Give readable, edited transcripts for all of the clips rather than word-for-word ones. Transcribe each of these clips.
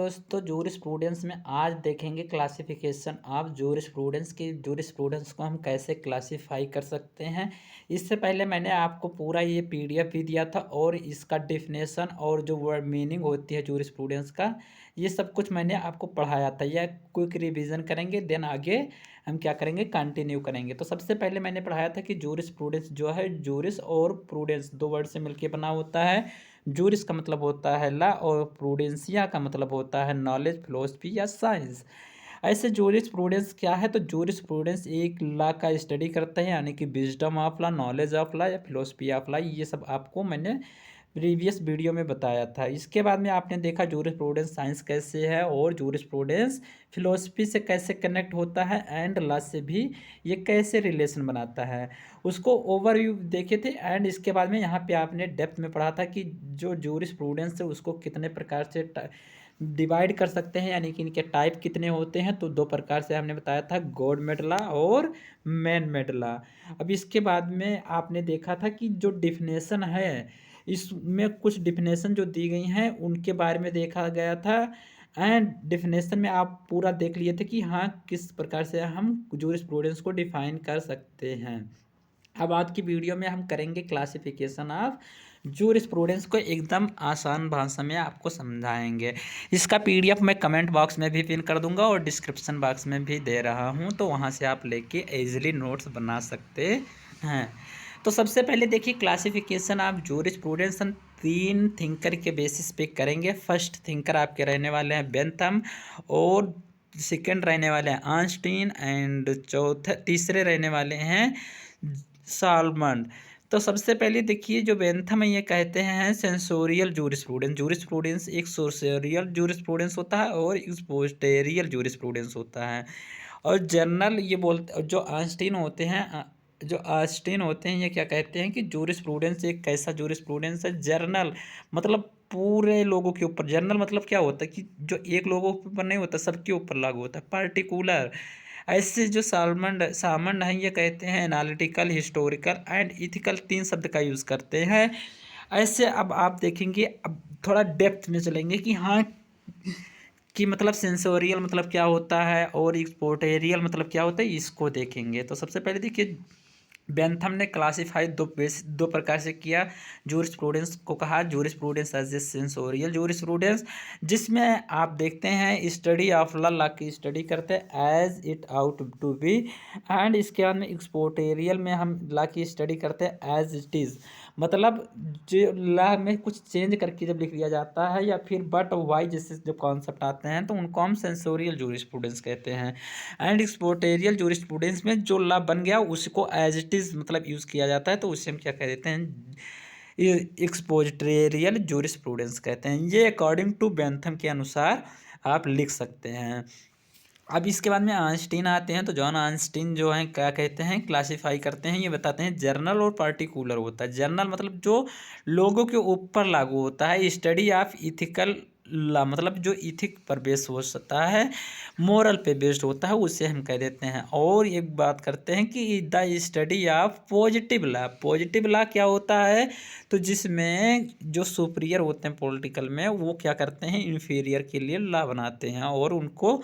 दोस्तों जूरिस्प्रूडेंस में आज देखेंगे क्लासिफिकेशन ऑफ जूरिस्प्रूडेंस की जूरिस्प्रूडेंस को हम कैसे क्लासिफाई कर सकते हैं। इससे पहले मैंने आपको पूरा ये पीडीएफ भी दिया था और इसका डेफिनेशन और जो वर्ड मीनिंग होती है जूरिस्प्रूडेंस का ये सब कुछ मैंने आपको पढ़ाया था। यह क्विक रिवीजन करेंगे देन आगे हम क्या करेंगे कंटिन्यू करेंगे। तो सबसे पहले मैंने पढ़ाया था कि जूरिस्प्रूडेंस जो है जूरिस और प्रूडेंस दो वर्ड से मिलकर बना होता है। जूरिस का मतलब होता है लॉ और प्रूडेंसिया का मतलब होता है नॉलेज फिलोसफी या साइंस। ऐसे जूरिस प्रूडेंस क्या है, तो जूरिस प्रूडेंस एक लॉ का स्टडी करते हैं यानी कि wisdom of law, knowledge of law या फिलोसफी ऑफ लॉ। ये सब आपको मैंने प्रीवियस वीडियो में बताया था। इसके बाद में आपने देखा जूरिस प्रूडेंस साइंस कैसे है और जूरिस प्रूडेंस फिलोसफी से कैसे कनेक्ट होता है एंड लॉ से भी ये कैसे रिलेशन बनाता है, उसको ओवरव्यू देखे थे। एंड इसके बाद में यहाँ पे आपने डेप्थ में पढ़ा था कि जो जूरिस प्रूडेंस है उसको कितने प्रकार से डिवाइड कर सकते हैं यानी कि इनके टाइप कितने होते हैं। तो दो प्रकार से हमने बताया था, गॉड मेड लॉ और मैन मेड लॉ। अब इसके बाद में आपने देखा था कि जो डिफिनेशन है इसमें कुछ डिफिनेशन जो दी गई हैं उनके बारे में देखा गया था। एंड डिफिनेशन में आप पूरा देख लिए थे कि हाँ किस प्रकार से हम जूरिस्प्रूडेंस को डिफाइन कर सकते हैं। अब आज की वीडियो में हम करेंगे क्लासिफिकेशन ऑफ जूरिस्प्रूडेंस को एकदम आसान भाषा में आपको समझाएंगे। इसका पीडीएफ मैं कमेंट बॉक्स में भी पिन कर दूंगा और डिस्क्रिप्शन बॉक्स में भी दे रहा हूं, तो वहां से आप लेके इजीली नोट्स बना सकते हैं। तो सबसे पहले देखिए क्लासिफिकेशन ऑफ जूरिस्प्रूडेंस हम तीन थिंकर के बेसिस पे करेंगे। फर्स्ट थिंकर आपके रहने वाले हैं बेंथम और सेकंड रहने वाले हैं आइंस्टीन एंड चौथे तीसरे रहने वाले हैं साल्मन। तो सबसे पहले देखिए जो बेंथम है ये कहते हैं सेंसोरियल जूरिस्प्रूडेंस। जूरिस्प्रूडेंस एक सोर्सोरियल जूरिस्प्रूडेंस होता है और एक पोस्टेरियल जूरिस्प्रूडेंस होता है। और जर्नल ये बोलते जो आइंस्टीन होते हैं जो आइंस्टीन होते हैं ये क्या कहते हैं कि जूरिस्प्रूडेंस एक कैसा जूरिस्प्रूडेंस है, जर्नल मतलब पूरे लोगों के ऊपर। जर्नल मतलब क्या होता है कि जो एक लोगों के ऊपर नहीं होता, सबके ऊपर लागू होता है। पार्टिकुलर ऐसे जो सामंड हैं ये कहते हैं एनालिटिकल, हिस्टोरिकल एंड इथिकल, तीन शब्द का यूज़ करते हैं। ऐसे अब आप देखेंगे, अब थोड़ा डेप्थ में चलेंगे कि हाँ कि मतलब सेंसोरियल मतलब क्या होता है और एक्सपोर्टेरियल मतलब क्या होता है, इसको देखेंगे। तो सबसे पहले देखिए बेंथम ने क्लासिफाई दो प्रकार से किया जूरिस्प्रूडेंस को। कहा jurisprudence as a sensorial jurisprudence, जिसमें आप देखते हैं स्टडी ऑफ लॉ की स्टडी करते हैं as it out to be. And इसके बाद में एक्सपोर्टेरियल में हम लॉ की स्टडी करते हैं एज इट इज़, मतलब जो लॉ में कुछ चेंज करके जब लिख दिया जाता है या फिर बट वाई जैसे जो कॉन्सेप्ट आते हैं तो उनको हम सेंसोरियल जूरिस्प्रूडेंस कहते हैं। एंड एक्सपोर्टेरियल जूरिस्प्रूडेंस में जो लॉ बन गया उसको एज इट इज़ मतलब यूज़ किया जाता है, तो उसे हम क्या कह देते हैं, एक्सपोर्टेरियल जूरिस्प्रूडेंस कहते हैं। ये अकॉर्डिंग टू बेंथम के अनुसार आप लिख सकते हैं। अब इसके बाद में आइंस्टीन आते हैं। तो जॉन आइंस्टीन जो है क्या कहते हैं, क्लासिफाई करते हैं, ये बताते हैं जर्नल और पार्टिकुलर होता है। जर्नल मतलब जो लोगों के ऊपर लागू होता है, स्टडी ऑफ इथिकल लॉ मतलब जो इथिक पर बेस हो सकता है, मोरल पे बेस्ड होता है, उसे हम कह देते हैं। और एक बात करते हैं कि the study of positive law. Positive law क्या होता है, तो जिसमें जो सुपीरियर होते हैं पॉलिटिकल में वो क्या करते हैं, इन्फीरियर के लिए लॉ बनाते हैं और उनको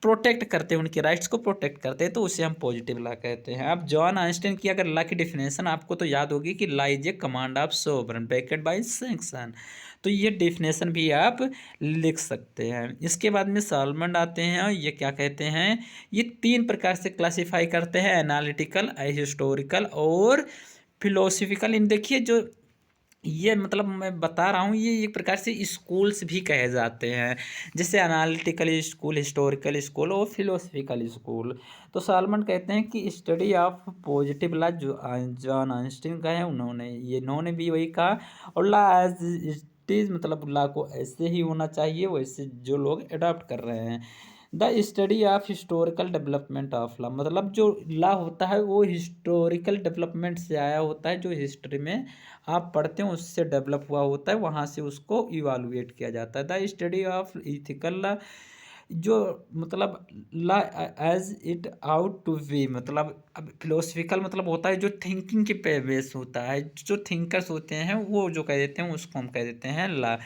प्रोटेक्ट करते हैं, उनके राइट्स को प्रोटेक्ट करते हैं, तो उसे हम पॉजिटिव लॉ कहते हैं। अब जॉन आइंस्टीन की अगर लॉ की डेफिनेशन आपको तो याद होगी कि law is a command of sovereign backed by sanction, तो ये डेफिनेशन भी आप लिख सकते हैं। इसके बाद में साल्मंड आते हैं और ये क्या कहते हैं, ये तीन प्रकार से क्लासीफाई करते हैं, एनालिटिकल, हिस्टोरिकल और फिलोसफिकल। इन देखिए जो ये मतलब मैं बता रहा हूँ ये एक प्रकार से स्कूल्स भी कहे जाते हैं, जैसे एनालिटिकल स्कूल, हिस्टोरिकल स्कूल और फिलोसफिकल स्कूल। तो सालमन कहते हैं कि स्टडी ऑफ पॉजिटिव लॉ जो जॉन आइंस्टीन का है इन्होंने भी वही कहा। और लॉ एज इट इज मतलब लॉ को ऐसे ही होना चाहिए वैसे जो लोग अडॉप्ट कर रहे हैं। The study of historical development of law मतलब जो लॉ होता है वो हिस्टोरिकल डेवलपमेंट से आया होता है, जो हिस्ट्री में आप पढ़ते हैं उससे डेवलप हुआ होता है, वहाँ से उसको इवालुएट किया जाता है। The study of ethical law जो मतलब law as it out to be मतलब अब फिलोसफिकल मतलब होता है जो थिंकिंग के पे बेस होता है, जो थिंकर्स होते हैं वो जो कह देते हैं उसको हम कह देते हैं ला।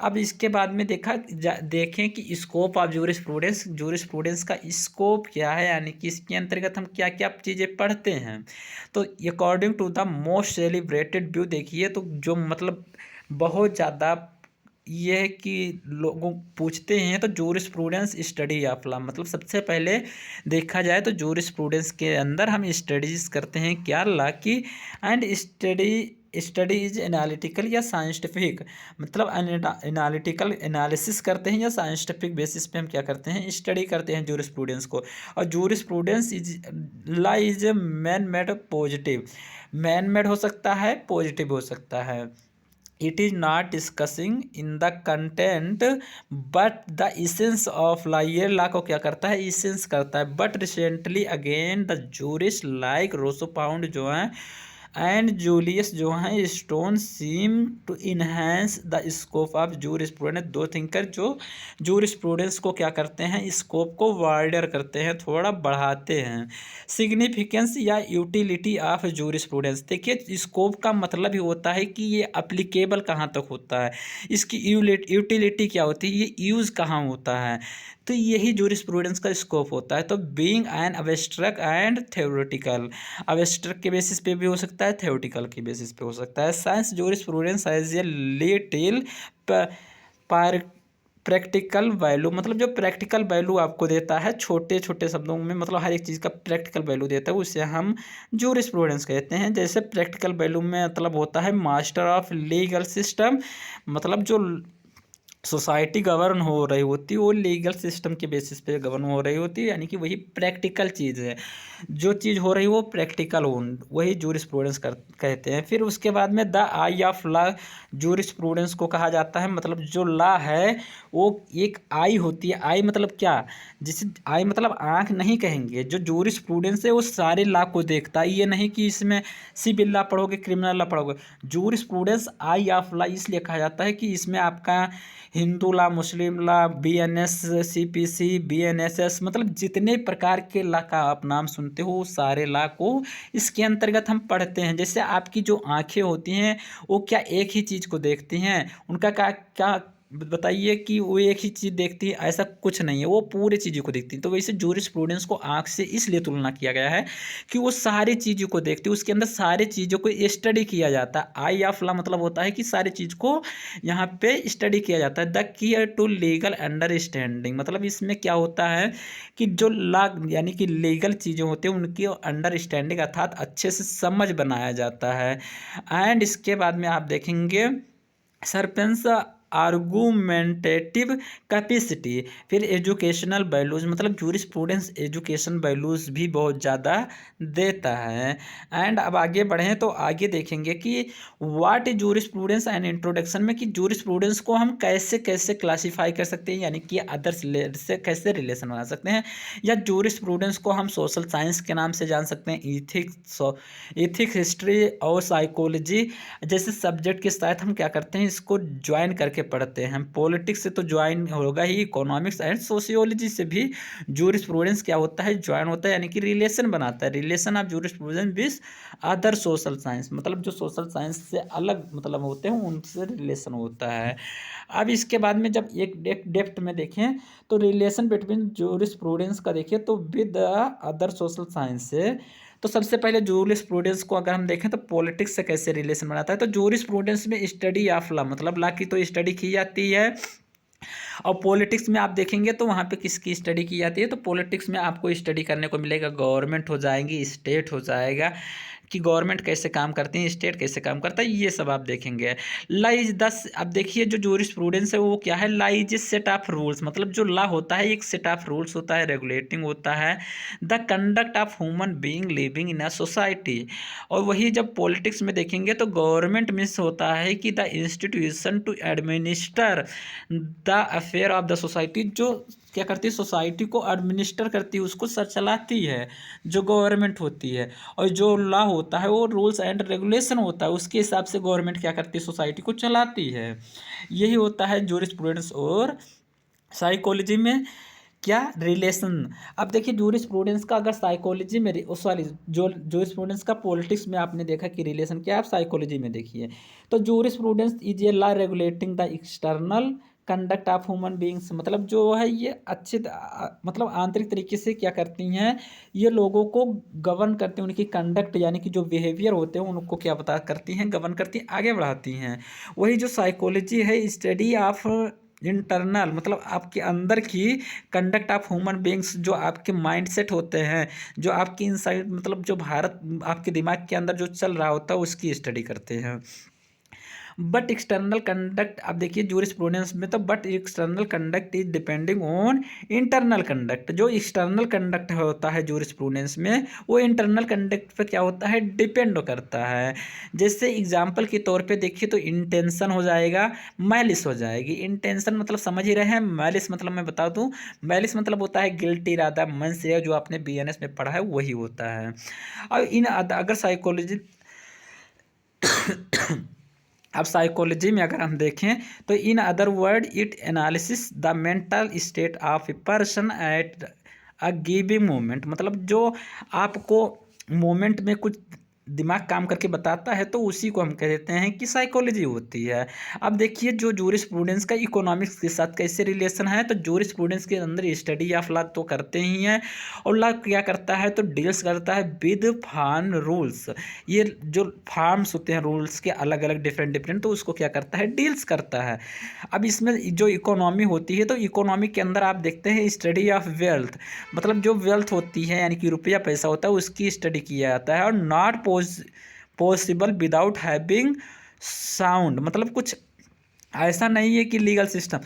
अब इसके बाद में देखें कि स्कोप ऑफ जूरिस्प्रूडेंस का स्कोप क्या है, यानी कि इसके अंतर्गत हम क्या क्या चीज़ें पढ़ते हैं। तो according to the most celebrated view देखिए, तो जो मतलब बहुत ज़्यादा ये है कि लोगों पूछते हैं, तो जूरिस्प्रूडेंस स्टडी ऑफ लॉ, मतलब सबसे पहले देखा जाए तो जूरिस्प्रूडेंस के अंदर हम स्टडीज करते हैं क्या, लॉ की। एंड स्टडी इज एनालिटिकल या साइंटिफिक, मतलब एनालिटिकल एनालिसिस करते हैं या साइंटिफिक बेसिस पे हम क्या करते हैं, स्टडी करते हैं जूरिस्प्रूडेंस को। और jurisprudence is law is man made positive, man made हो सकता है, पॉजिटिव हो सकता है। It is not discussing in the content but the essence of law, ये लॉ को क्या करता है, इसेंस करता है। But recently again the jurist like Roscoe Pound जो है एंड जूलियस जो हैं Stone seem to enhance the scope of jurisprudence, दो थिंकर जो जूरिस्प्रूडेंस को क्या करते हैं, स्कोप को वाइडर करते हैं, थोड़ा बढ़ाते हैं। सिग्निफिकेंस या यूटिलिटी ऑफ जूरिस्प्रूडेंस, देखिए स्कोप का मतलब ही होता है कि ये अप्लीकेबल कहाँ तक होता है, इसकी यूटिलिटी क्या होती है, ये यूज़ कहाँ होता है। तो यही जूरिस्प्रूडेंस का स्कोप होता है। तो being an abstract and theoretical, abstract के बेसिस पे भी हो सकता है, थ्योरेटिकल के बेसिस पे हो सकता है। Science jurisprudence as a little practical value, मतलब जो प्रैक्टिकल वैल्यू आपको देता है छोटे छोटे शब्दों में, मतलब हर एक चीज़ का प्रैक्टिकल वैल्यू देता है, उसे हम जूरिस्प्रूडेंस कहते हैं। जैसे प्रैक्टिकल वैल्यू में मतलब होता है मास्टर ऑफ लीगल सिस्टम, मतलब जो सोसाइटी गवर्न हो रही होती है वो लीगल सिस्टम के बेसिस पे गवर्न हो रही होती है, यानी कि वही प्रैक्टिकल चीज़ है, जो चीज़ हो रही है वो प्रैक्टिकल हो, वही जूरिस्प्रूडेंस कहते हैं। फिर उसके बाद में the I of law, jurisprudence को कहा जाता है, मतलब जो लॉ है वो एक आई होती है। आई मतलब क्या, जिसे आई मतलब आँख नहीं कहेंगे, जो जूरिस्प्रूडेंस है वो सारे लॉ को देखता है, ये नहीं कि इसमें सिविल लॉ पढ़ोगे, क्रिमिनल लॉ पढ़ोगे। जूरिस्प्रूडेंस आई ऑफ लॉ इसलिए कहा जाता है कि इसमें आपका हिंदू लॉ, मुस्लिम लॉ, BNS, CPC, BNSS, मतलब जितने प्रकार के लॉ का आप नाम सुनते हो सारे लॉ को इसके अंतर्गत हम पढ़ते हैं। जैसे आपकी जो आंखें होती हैं वो क्या एक ही चीज़ को देखती हैं, उनका क्या क्या बताइए कि वो एक ही चीज़ देखती है, ऐसा कुछ नहीं है, वो पूरे चीज़ों को देखती है। तो वैसे जूरिस्प्रूडेंस को आँख से इसलिए तुलना किया गया है कि वो सारी चीज़ों को देखती है, उसके अंदर सारी चीज़ों को स्टडी किया जाता है। आई ऑफ लॉ मतलब होता है कि सारी चीज़ को यहाँ पे स्टडी किया जाता है। द कीयर टू लीगल अंडरस्टैंडिंग, मतलब इसमें क्या होता है कि जो लॉ यानी कि लीगल चीज़ें होती हैं उनकी अंडरस्टैंडिंग अर्थात अच्छे से समझ बनाया जाता है। एंड इसके बाद में आप देखेंगे सरपेंस आर्गूमेंटेटिव कैपेसिटी, फिर एजुकेशनल वैल्यूज़, मतलब जूरिस्प्रूडेंस एजुकेशन वैल्यूज़ भी बहुत ज़्यादा देता है। एंड अब आगे बढ़ें तो आगे देखेंगे कि what is jurisprudence and introduction में कि जूरिस्प्रूडेंस को हम कैसे कैसे क्लासीफाई कर सकते हैं, यानी कि अदर्स से कैसे रिलेशन बना सकते हैं, या जूरिस्प्रूडेंस को हम सोशल साइंस के नाम से जान सकते हैं, इथिक्स, हिस्ट्री और साइकोलॉजी जैसे सब्जेक्ट के साथ हम क्या करते हैं, इसको ज्वाइन करके पढ़ते हैं। पॉलिटिक्स से तो ज्वाइन होगा ही, इकोनॉमिक्स एंड सोशियोलॉजी से भी जूरिस्प्रूडेंस क्या होता है, ज्वाइन होता है, यानी कि रिलेशन बनाता है। Relation of jurisprudence with other social science, मतलब जो सोशल साइंस से अलग मतलब होते हैं उनसे रिलेशन होता है। अब इसके बाद में जब एक डेप्थ में देखें तो रिलेशन बिटवीन जूरिस्प्रूडेंस का देखिए तो विद अदर सोशल साइंस से, तो सबसे पहले जूरिस्प्रूडेंस को अगर हम देखें तो पॉलिटिक्स से कैसे रिलेशन बनाता है, तो जूरिस्प्रूडेंस में स्टडी ऑफ लॉ, मतलब लॉ की तो स्टडी की जाती है। और पॉलिटिक्स में आप देखेंगे तो वहाँ पे किसकी स्टडी की जाती है, तो पॉलिटिक्स में आपको स्टडी करने को मिलेगा गवर्नमेंट हो जाएंगी, स्टेट हो जाएगा, कि गवर्नमेंट कैसे काम करती है, स्टेट कैसे काम करता है, ये सब आप देखेंगे। लॉ इज दस, अब देखिए जो जूरिस्प्रूडेंस है वो क्या है, law is a set of rules, मतलब जो लॉ होता है एक सेट ऑफ रूल्स होता है, रेगुलेटिंग होता है the conduct of human being living in a society. और वही जब पॉलिटिक्स में देखेंगे तो गवर्नमेंट मीन्स होता है कि the institution to administer the affair of the society, जो क्या करती है, सोसाइटी को एडमिनिस्टर करती है, उसको सर चलाती है, जो गवर्नमेंट होती है। और जो लॉ होता है वो रूल्स एंड रेगुलेशन होता है, उसके हिसाब से गवर्नमेंट क्या करती है, सोसाइटी को चलाती है। यही होता है जूरिस्प्रूडेंस। और साइकोलॉजी में क्या रिलेशन। अब देखिए जूरिस्प्रूडेंस का अगर साइकोलॉजी में सॉरी जो जूरिस्प्रूडेंस का पॉलिटिक्स में आपने देखा कि रिलेशन क्या है, आप साइकोलॉजी में देखिए। तो jurisprudence is a law regulating the external conduct of human beings, मतलब जो है ये मतलब आंतरिक तरीके से क्या करती हैं, ये लोगों को गवर्न करती हैं, उनकी कंडक्ट यानी कि जो बिहेवियर होते हैं उनको क्या बता करती हैं, गवर्न करती हैं, आगे बढ़ाती हैं। वही जो साइकोलॉजी है स्टडी ऑफ इंटरनल मतलब आपके अंदर की कंडक्ट ऑफ ह्यूमन बींग्स, जो आपके माइंडसेट होते हैं, जो आपकी इनसाइड मतलब जो भारत आपके दिमाग के अंदर जो चल रहा होता है उसकी स्टडी करते हैं। बट एक्सटर्नल कंडक्ट, अब देखिए जूरिस्प्रूडेंस में तो but external conduct is depending on internal conduct, जो एक्सटर्नल कंडक्ट होता है जूरिस्प्रूडेंस में वो इंटरनल कंडक्ट पे क्या होता है, डिपेंड करता है। जैसे एग्जांपल के तौर पे देखिए तो इंटेंशन हो जाएगा, मैलिस हो जाएगी। इंटेंशन मतलब समझ ही रहे हैं, मैलिस मतलब मैं बता दूं, मैलिस मतलब होता है गिल्टी इरादा, मन से, जो आपने बीएनएस में पढ़ा है वही होता है। और इन अगर साइकोलॉजी अब साइकोलॉजी में अगर हम देखें तो in other word it analysis the mental state of a person at a giving moment, मतलब जो आपको मोमेंट में कुछ दिमाग काम करके बताता है तो उसी को हम कह देते हैं कि साइकोलॉजी होती है। अब देखिए जो जूरिस्प्रूडेंस का इकोनॉमिक्स के साथ कैसे रिलेशन है, तो जूरिस्प्रूडेंस के अंदर स्टडी ऑफ लॉ तो करते ही हैं, और लॉ क्या करता है तो डील्स करता है विद फॉर्म रूल्स। ये जो फॉर्म्स होते हैं रूल्स के अलग अलग डिफरेंट डिफरेंट, तो उसको क्या करता है, डील्स करता है। अब इसमें जो इकोनॉमी होती है तो इकोनॉमी के अंदर आप देखते हैं स्टडी ऑफ वेल्थ, मतलब जो वेल्थ होती है यानी कि रुपया पैसा होता है उसकी स्टडी किया जाता है। और not possible without having sound, मतलब कुछ ऐसा नहीं है कि लीगल सिस्टम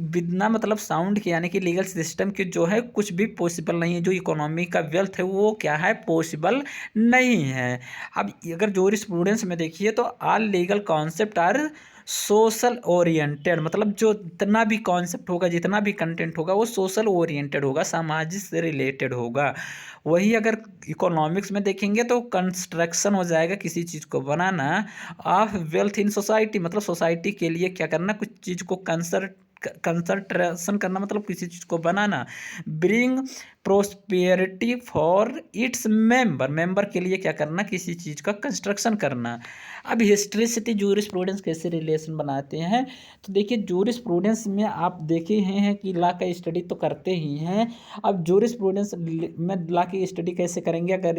बिना मतलब साउंड के यानी कि लीगल सिस्टम के जो है कुछ भी पॉसिबल नहीं है। जो इकोनॉमी का वेल्थ है वो क्या है, पॉसिबल नहीं है। अब अगर जूरिस्प्रूडेंस में देखिए तो all legal concept are social oriented, मतलब जो जितना भी कॉन्सेप्ट होगा, जितना भी कंटेंट होगा वो सोशल ओरिएंटेड होगा, सामाजिक से रिलेटेड होगा। वही अगर इकोनॉमिक्स में देखेंगे तो कंस्ट्रक्शन हो जाएगा, किसी चीज़ को बनाना, ऑफ वेल्थ इन सोसाइटी, मतलब सोसाइटी के लिए क्या करना, कुछ चीज़ को कंसंट्रेशन करना, मतलब किसी चीज़ को बनाना। Bring prosperity for its member के लिए क्या करना, किसी चीज़ का कंस्ट्रक्शन करना। अब हिस्ट्री से जूरिस्प्रूडेंस कैसे रिलेशन बनाते हैं, तो देखिए जूरिस्प्रूडेंस में आप देखे हैं कि लॉ का स्टडी तो करते ही हैं। अब जूरिस्प्रूडेंस में लॉ की स्टडी कैसे करेंगे, अगर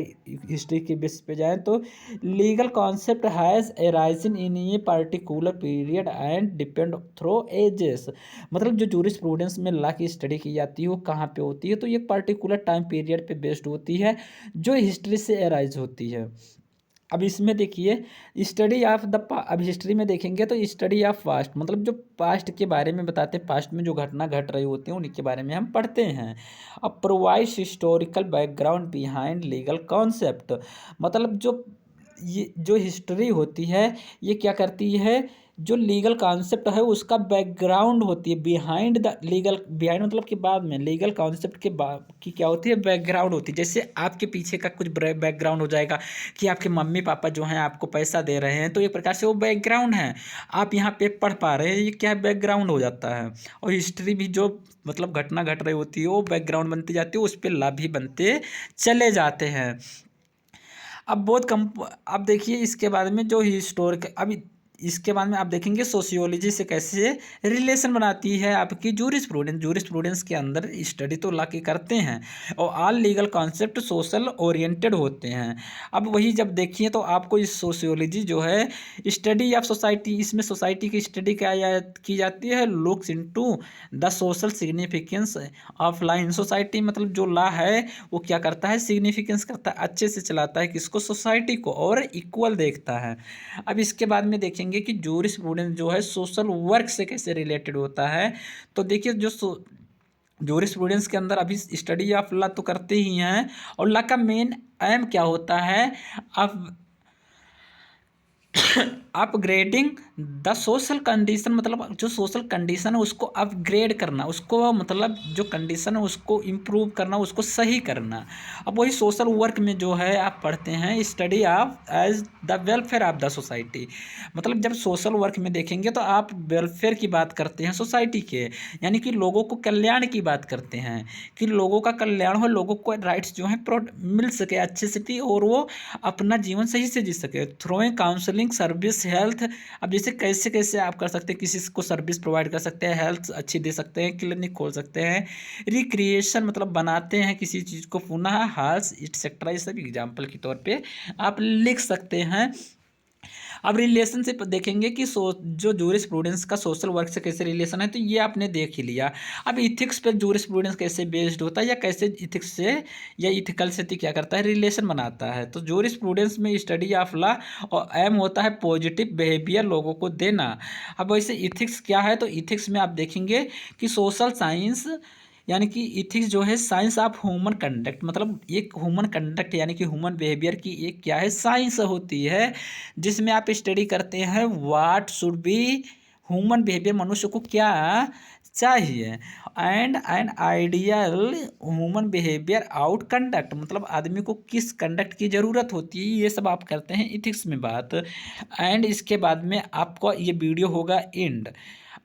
हिस्ट्री के बेस पे जाएं तो legal concept has arisen in a particular period and depend through ages, मतलब जो जूरिस्प्रूडेंस में लॉ की स्टडी की जाती है वो कहाँ पे होती है, तो ये पर्टिकुलर टाइम पीरियड पे बेस्ड होती है जो हिस्ट्री से अराइज होती है। अब इसमें देखिए स्टडी ऑफ द अब हिस्ट्री में देखेंगे तो स्टडी ऑफ पास्ट, मतलब जो पास्ट के बारे में बताते हैं, पास्ट में जो घटना घट रही होती हैं उन्हीं के बारे में हम पढ़ते हैं। अब provides historical background behind legal concept, मतलब जो ये जो हिस्ट्री होती है ये क्या करती है, जो लीगल कॉन्सेप्ट है उसका बैकग्राउंड होती है, बिहाइंड द लीगल, बिहाइंड मतलब के बाद में, लीगल कॉन्सेप्ट के बाद की क्या होती है, बैकग्राउंड होती है। जैसे आपके पीछे का कुछ बैकग्राउंड हो जाएगा कि आपके मम्मी पापा जो हैं आपको पैसा दे रहे हैं, तो एक प्रकार से वो बैकग्राउंड है। आप यहाँ पे पढ़ पा रहे हैं, ये क्या है, बैकग्राउंड हो जाता है। और हिस्ट्री भी जो मतलब घटना घट रही होती है वो बैकग्राउंड बनती जाती है, उस पर लाभ भी बनते चले जाते हैं। अब बहुत कम, अब देखिए इसके बाद में जो हिस्टोरिक, अब इसके बाद में आप देखेंगे सोशियोलॉजी से कैसे रिलेशन बनाती है आपकी जूरिस्प्रूडेंस। जूरिस्प्रूडेंस के अंदर स्टडी तो ला के करते हैं और all legal concept social oriented होते हैं। अब वही जब देखिए तो आपको इस सोशियोलॉजी जो है स्टडी ऑफ सोसाइटी, इसमें सोसाइटी की स्टडी क्या की जाती है, looks into the social significance of law in society, मतलब जो लॉ है वो क्या करता है, सिग्निफिकेंस करता है, अच्छे से चलाता है किसको, सोसाइटी को, और इक्वल देखता है। अब इसके बाद में देखेंगे कि जूरिस्प्रूडेंस जो है सोशल वर्क से कैसे रिलेटेड होता है। तो देखिए जो जूरिस्प्रूडेंस के अंदर अभी स्टडी ऑफ लॉ तो करते ही हैं, और लॉ का मेन एम क्या होता है, अब अपग्रेडिंग द सोशल कंडीशन, मतलब जो सोशल कंडीशन है उसको अपग्रेड करना, उसको मतलब जो कंडीशन है उसको इम्प्रूव करना, उसको सही करना। अब वही सोशल वर्क में जो है आप पढ़ते हैं study of as the welfare of the society. मतलब जब सोशल वर्क में देखेंगे तो आप वेलफेयर की बात करते हैं सोसाइटी के, यानी कि लोगों को कल्याण की बात करते हैं कि लोगों का कल्याण हो, लोगों को राइट्स जो है मिल सके अच्छे से, और वो अपना जीवन सही से जी सके थ्रू काउंसलिंग सर्विस हेल्थ। अब जैसे कैसे कैसे आप कर सकते हैं, किसी को सर्विस प्रोवाइड कर सकते हैं, हेल्थ अच्छी दे सकते हैं, क्लिनिक खोल सकते हैं, रिक्रिएशन मतलब बनाते हैं किसी चीज़ को पुनः हाल्स एटसेट्रा, ये सब एग्जाम्पल के तौर पे आप लिख सकते हैं। अब रिलेशनशिप देखेंगे कि जो जूरिस्प्रूडेंस का सोशल वर्क से कैसे रिलेशन है, तो ये आपने देख ही लिया। अब इथिक्स पे जूरिस्प्रूडेंस कैसे बेस्ड होता है, या कैसे इथिक्स से या इथिकल से क्या करता है, रिलेशन बनाता है। तो जूरिस्प्रूडेंस में स्टडी ऑफ लॉ और एम होता है पॉजिटिव बिहेवियर लोगों को देना। अब वैसे इथिक्स क्या है, तो इथिक्स में आप देखेंगे कि सोशल साइंस, यानी कि इथिक्स जो है साइंस ऑफ ह्यूमन कंडक्ट, मतलब एक ह्यूमन कंडक्ट यानी कि ह्यूमन बिहेवियर की एक क्या है, साइंस होती है, जिसमें आप स्टडी करते हैं what should be human behaviour, मनुष्य को क्या चाहिए, and an ideal human behaviour out conduct, मतलब आदमी को किस कंडक्ट की ज़रूरत होती है, ये सब आप करते हैं इथिक्स में बात। एंड इसके बाद में आपको ये वीडियो होगा एंड।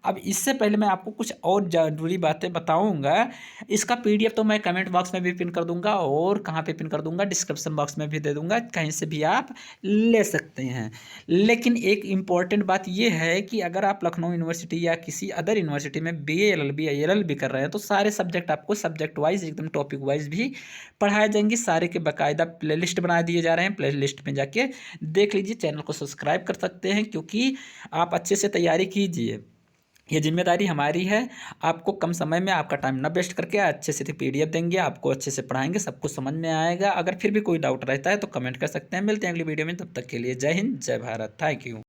अब इससे पहले मैं आपको कुछ और ज़रूरी बातें बताऊंगा। इसका पीडीएफ तो मैं कमेंट बॉक्स में भी पिन कर दूंगा, और कहाँ पे पिन कर दूंगा, डिस्क्रिप्शन बॉक्स में भी दे दूंगा, कहीं से भी आप ले सकते हैं। लेकिन एक इम्पॉर्टेंट बात ये है कि अगर आप लखनऊ यूनिवर्सिटी या किसी अदर यूनिवर्सिटी में बीए एलएलबी या एलएलबी कर रहे हैं, तो सारे सब्जेक्ट आपको सब्जेक्ट वाइज एकदम टॉपिक वाइज भी पढ़ाए जाएंगे। सारे के बाकायदा प्लेलिस्ट बना दिए जा रहे हैं, प्लेलिस्ट में जाके देख लीजिए। चैनल को सब्सक्राइब कर सकते हैं, क्योंकि आप अच्छे से तैयारी कीजिए, ये जिम्मेदारी हमारी है। आपको कम समय में आपका टाइम ना वेस्ट करके अच्छे से पीडीएफ देंगे, आपको अच्छे से पढ़ाएंगे, सब कुछ समझ में आएगा। अगर फिर भी कोई डाउट रहता है तो कमेंट कर सकते हैं। मिलते हैं अगली वीडियो में, तब तक के लिए जय हिंद जय भारत, थैंक यू।